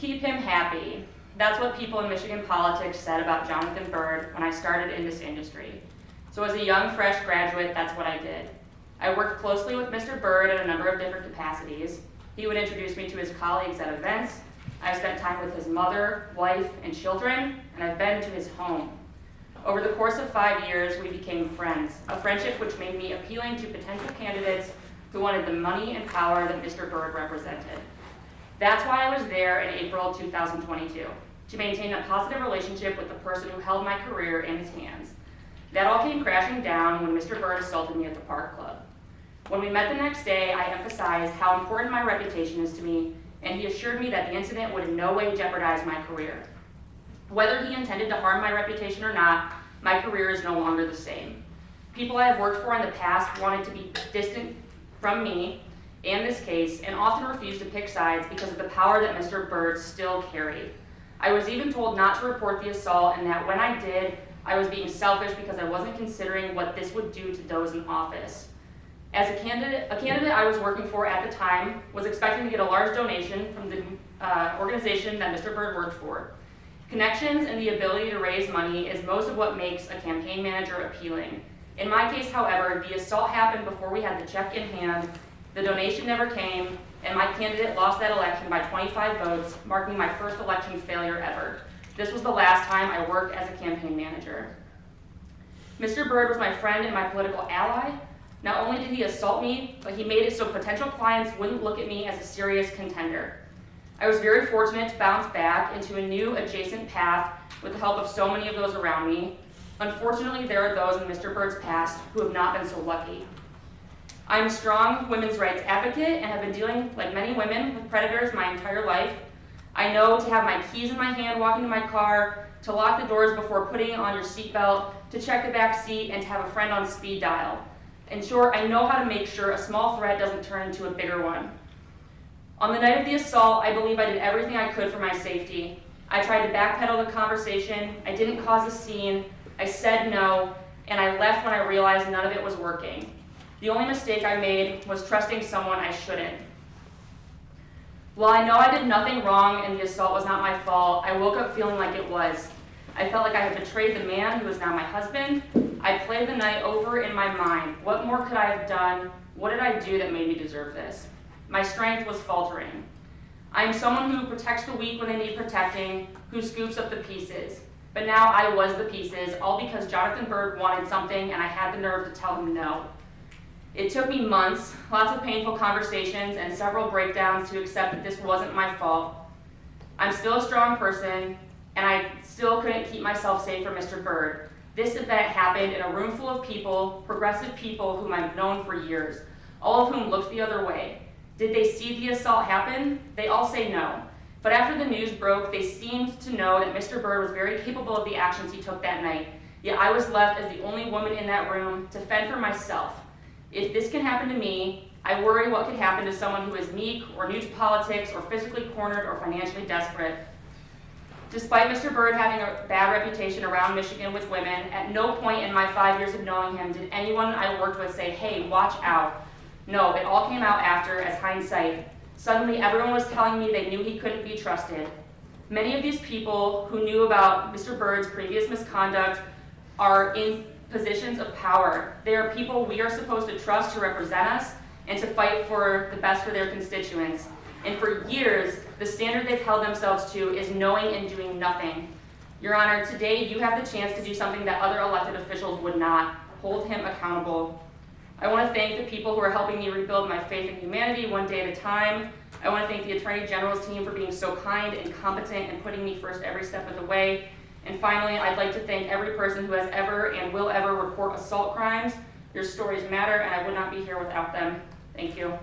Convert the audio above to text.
Keep him happy. That's what people in Michigan politics said about Jonathan Byrd when I started in this industry. So as a young, fresh graduate, that's what I did. I worked closely with Mr. Byrd in a number of different capacities. He would introduce me to his colleagues at events. I spent time with his mother, wife, and children, and I've been to his home. Over the course of 5 years, we became friends, a friendship which made me appealing to potential candidates who wanted the money and power that Mr. Byrd represented. That's why I was there in April 2022, to maintain a positive relationship with the person who held my career in his hands. That all came crashing down when Mr. Byrd assaulted me at the Park Club. When we met the next day, I emphasized how important my reputation is to me, and he assured me that the incident would in no way jeopardize my career. Whether he intended to harm my reputation or not, my career is no longer the same. People I have worked for in the past wanted to be distant from me and this case, and often refused to pick sides because of the power that Mr. Byrd still carried. I was even told not to report the assault, and that when I did, I was being selfish because I wasn't considering what this would do to those in office. As a candidate I was working for at the time was expecting to get a large donation from the organization that Mr. Byrd worked for. Connections and the ability to raise money is most of what makes a campaign manager appealing. In my case, however, the assault happened before we had the check in hand, the donation never came, and my candidate lost that election by 25 votes, marking my first election failure ever. This was the last time I worked as a campaign manager. Mr. Byrd was my friend and my political ally. Not only did he assault me, but he made it so potential clients wouldn't look at me as a serious contender. I was very fortunate to bounce back into a new adjacent path with the help of so many of those around me. Unfortunately, there are those in Mr. Byrd's past who have not been so lucky. I'm a strong women's rights advocate and have been dealing, like many women, with predators my entire life. I know to have my keys in my hand walking to my car, to lock the doors before putting on your seatbelt, to check the back seat, and to have a friend on speed dial. In short, I know how to make sure a small threat doesn't turn into a bigger one. On the night of the assault, I believe I did everything I could for my safety. I tried to backpedal the conversation, I didn't cause a scene, I said no, and I left when I realized none of it was working. The only mistake I made was trusting someone I shouldn't. While I know I did nothing wrong and the assault was not my fault, I woke up feeling like it was. I felt like I had betrayed the man who is now my husband. I played the night over in my mind. What more could I have done? What did I do that made me deserve this? My strength was faltering. I am someone who protects the weak when they need protecting, who scoops up the pieces. But now I was the pieces, all because Jonathan Byrd wanted something and I had the nerve to tell him no. It took me months, lots of painful conversations, and several breakdowns to accept that this wasn't my fault. I'm still a strong person, and I still couldn't keep myself safe from Mr. Byrd. This event happened in a room full of people, progressive people whom I've known for years, all of whom looked the other way. Did they see the assault happen? They all say no. But after the news broke, they seemed to know that Mr. Byrd was very capable of the actions he took that night. Yet I was left as the only woman in that room to fend for myself. If this can happen to me, I worry what could happen to someone who is meek or new to politics or physically cornered or financially desperate. Despite Mr. Byrd having a bad reputation around Michigan with women, at no point in my 5 years of knowing him did anyone I worked with say, "Hey, watch out." No, it all came out after as hindsight. Suddenly everyone was telling me they knew he couldn't be trusted. Many of these people who knew about Mr. Byrd's previous misconduct are in positions of power. They are people we are supposed to trust to represent us and to fight for the best for their constituents. And for years, the standard they've held themselves to is knowing and doing nothing. Your Honor, today you have the chance to do something that other elected officials would not. Hold him accountable. I want to thank the people who are helping me rebuild my faith in humanity one day at a time. I want to thank the Attorney General's team for being so kind and competent and putting me first every step of the way. And finally, I'd like to thank every person who has ever and will ever report assault crimes. Your stories matter, and I would not be here without them. Thank you.